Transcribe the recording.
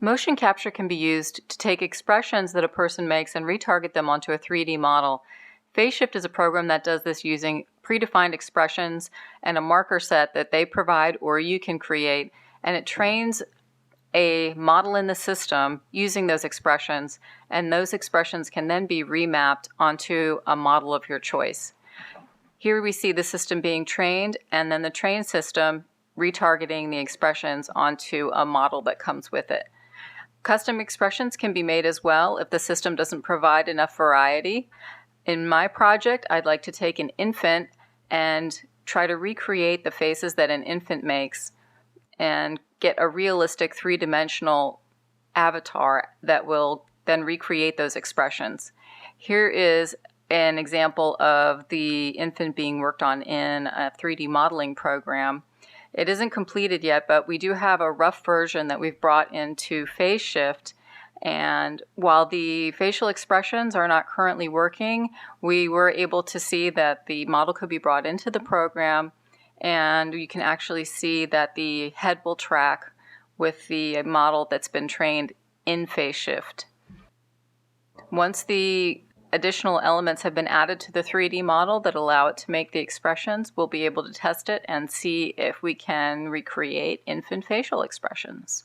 Motion capture can be used to take expressions that a person makes and retarget them onto a 3D model. Faceshift is a program that does this using predefined expressions and a marker set that they provide or you can create, and it trains a model in the system using those expressions, and those expressions can then be remapped onto a model of your choice. Here we see the system being trained and then the trained system retargeting the expressions onto a model that comes with it. Custom expressions can be made as well if the system doesn't provide enough variety. In my project, I'd like to take an infant and try to recreate the faces that an infant makes and get a realistic three-dimensional avatar that will then recreate those expressions. Here is an example of the infant being worked on in a 3D modeling program. It isn't completed yet, but we do have a rough version that we've brought into faceshift. And while the facial expressions are not currently working, we were able to see that the model could be brought into the program, and you can actually see that the head will track with the model that's been trained in faceshift. Once the additional elements have been added to the 3D model that allow it to make the expressions, we'll be able to test it and see if we can recreate infant facial expressions.